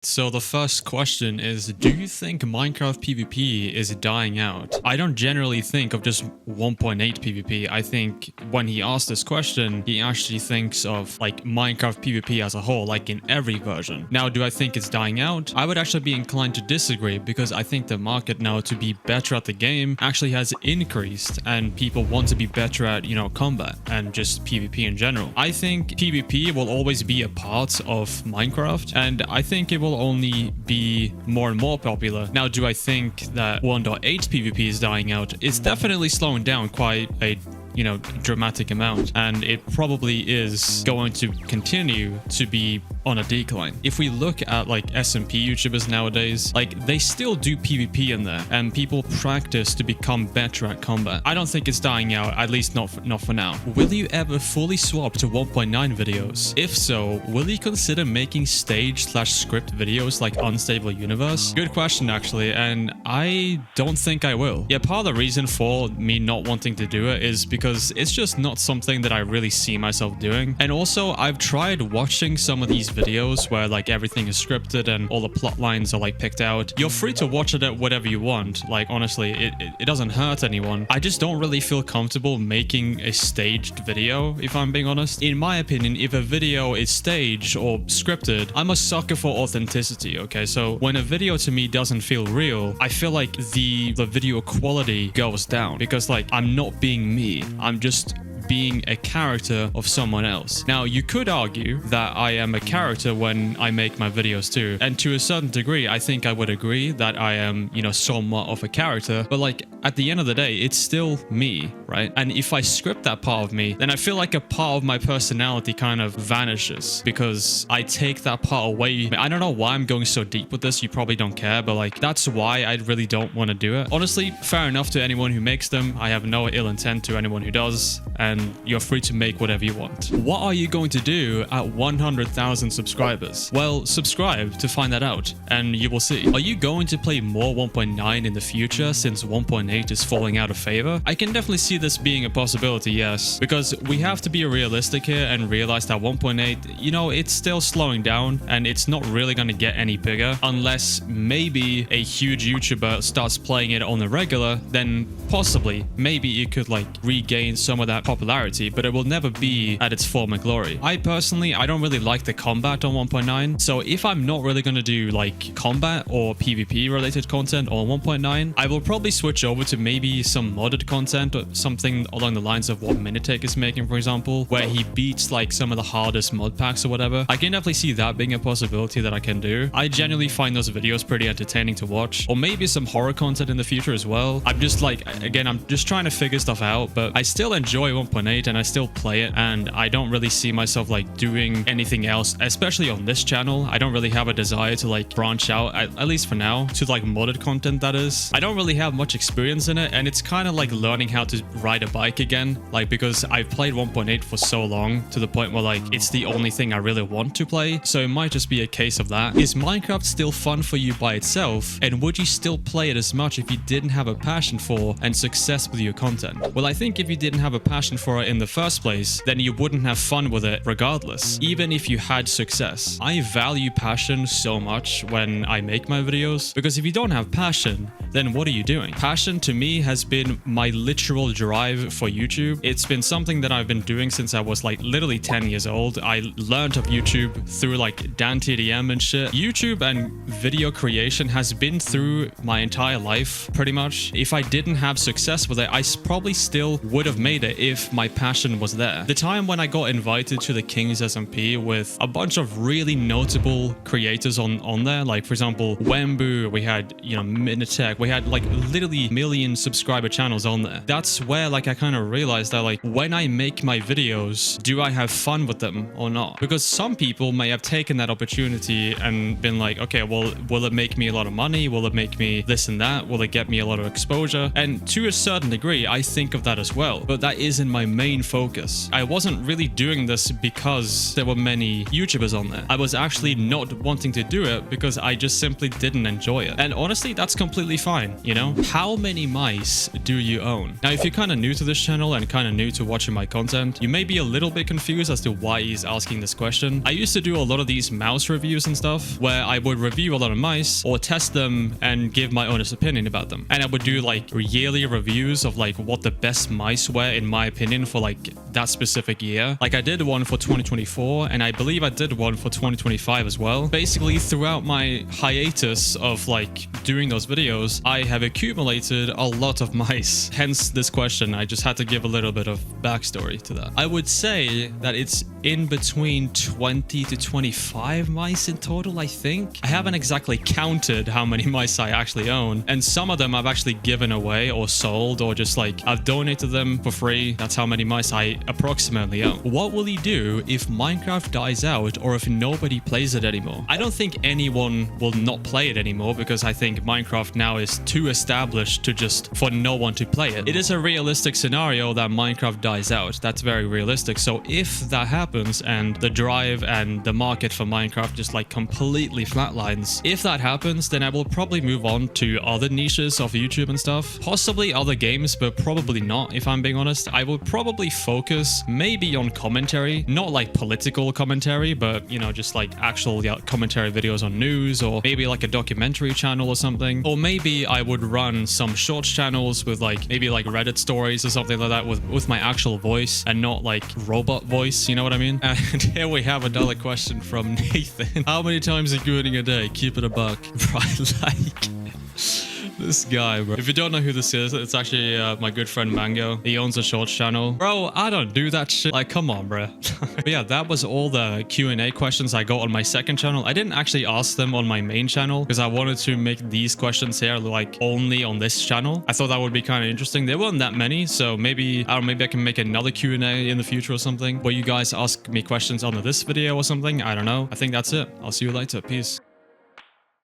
So the first question is, do you think Minecraft PvP is dying out? I don't generally think of just 1.8 PvP. I think when he asked this question, he actually thinks of like Minecraft PvP as a whole, like in every version. Now, do I think it's dying out? I would actually be inclined to disagree because I think the market now to be better at the game actually has increased and people want to be better at, combat and just PvP in general. I think PvP will always be a part of Minecraft and I think it will only be more and more popular. Now, do I think that 1.8 PvP is dying out? It's definitely slowing down quite a dramatic amount, and it probably is going to continue to be on a decline. If we look at like SMP YouTubers nowadays, like they still do PvP in there and people practice to become better at combat. I don't think it's dying out, at least not for now. Will you ever fully swap to 1.9 videos? If so, will you consider making stage/script videos like Unstable Universe? Good question actually, and I don't think I will. Yeah, part of the reason for me not wanting to do it is because it's just not something that I really see myself doing. And also, I've tried watching some of these videos where like everything is scripted and all the plot lines are like picked out. You're free to watch it at whatever you want. Like honestly, it doesn't hurt anyone. I just don't really feel comfortable making a staged video, if I'm being honest. In my opinion, if a video is staged or scripted, I'm a sucker for authenticity, okay? So when a video to me doesn't feel real, I feel like the video quality goes down because like I'm not being me. I'm just being a character of someone else. Now, you could argue that I am a character when I make my videos too. And to a certain degree, I think I would agree that I am, somewhat of a character. But like at the end of the day, it's still me, right? And if I script that part of me, then I feel like a part of my personality kind of vanishes because I take that part away. I don't know why I'm going so deep with this. You probably don't care, but like that's why I really don't want to do it. Honestly, fair enough to anyone who makes them. I have no ill intent to anyone who does. And you're free to make whatever you want. What are you going to do at 100,000 subscribers? Well, subscribe to find that out, and you will see. Are you going to play more 1.9 in the future since 1.8 is falling out of favor? I can definitely see this being a possibility, yes, because we have to be realistic here and realize that 1.8, it's still slowing down, and it's not really going to get any bigger unless maybe a huge YouTuber starts playing it on the regular, then possibly, maybe it could like regain some of that popularity, but it will never be at its former glory. I personally, I don't really like the combat on 1.9, so if I'm not really going to do like combat or PvP related content on 1.9, I will probably switch over to maybe some modded content or something along the lines of what Minitake is making, for example, where he beats like some of the hardest mod packs or whatever. I can definitely see that being a possibility that I can do. I genuinely find those videos pretty entertaining to watch, or maybe some horror content in the future as well. I'm just like, again, I'm just trying to figure stuff out, but I still enjoy 1.8 and I still play it, and I don't really see myself like doing anything else, especially on this channel. I don't really have a desire to like branch out, at least for now, to like modded content, that is. I don't really have much experience in it, and it's kind of like learning how to ride a bike again, like because I've played 1.8 for so long to the point where like it's the only thing I really want to play, so it might just be a case of that. Is Minecraft still fun for you by itself, and would you still play it as much if you didn't have a passion for and success with your content? Well, I think if you didn't have a passion for it in the first place, then you wouldn't have fun with it regardless, even if you had success. I value passion so much when I make my videos, because if you don't have passion, then what are you doing? Passion to me has been my literal drive for YouTube. It's been something that I've been doing since I was like literally 10 years old. I learned of YouTube through like Dan TDM and shit. YouTube and video creation has been through my entire life pretty much. If I didn't have success with it, I probably still would have made it if my passion was there. The time when I got invited to the Kings SMP with a bunch of really notable creators on there, like for example Wembu, we had Minitech, we had like literally million subscriber channels on there. That's where like I kind of realized that like when I make my videos, do I have fun with them or not? Because some people may have taken that opportunity and been like, okay, well, will it make me a lot of money? Will it make me this and that? Will it get me a lot of exposure? And to a certain degree, I think of that as well, but that isn't my my main focus. I wasn't really doing this because there were many YouTubers on there. I was actually not wanting to do it because I just simply didn't enjoy it. And honestly, that's completely fine, you know? How many mice do you own? Now, if you're kind of new to this channel and kind of new to watching my content, you may be a little bit confused as to why he's asking this question. I used to do a lot of these mouse reviews and stuff where I would review a lot of mice or test them and give my honest opinion about them. And I would do like yearly reviews of like what the best mice were in my opinion for like that specific year. Like I did one for 2024 and I believe I did one for 2025 as well. Basically throughout my hiatus of like doing those videos, I have accumulated a lot of mice. Hence this question. I just had to give a little bit of backstory to that. I would say that it's in between 20 to 25 mice in total, I think. I haven't exactly counted how many mice I actually own, and some of them I've actually given away or sold or just like I've donated them for free. That's how many mice I approximately own. What will he do if Minecraft dies out or if nobody plays it anymore? I don't think anyone will not play it anymore because I think Minecraft now is too established to just for no one to play it. It is a realistic scenario that Minecraft dies out. That's very realistic. So if that happens and the drive and the market for Minecraft just like completely flatlines, if that happens, then I will probably move on to other niches of YouTube and stuff. Possibly other games, but probably not, if I'm being honest. I will probably focus maybe on commentary, not like political commentary, but you know, just like actual commentary videos on news, or maybe like a documentary channel or something. Or maybe I would run some shorts channels with like maybe like Reddit stories or something like that with my actual voice and not like robot voice, you know what I mean? And here we have another question from Nathan. How many times are you doing a day? Keep it a buck. Right, like this guy, bro. If you don't know who this is, it's actually my good friend Mango. He owns a shorts channel. Bro, I don't do that shit. Like, come on, bro. But yeah, that was all the Q&A questions I got on my second channel. I didn't actually ask them on my main channel because I wanted to make these questions here like only on this channel. I thought that would be kind of interesting. There weren't that many, so maybe, I don't know, maybe I can make another Q&A in the future or something where you guys ask me questions on this video or something. I don't know. I think that's it. I'll see you later. Peace.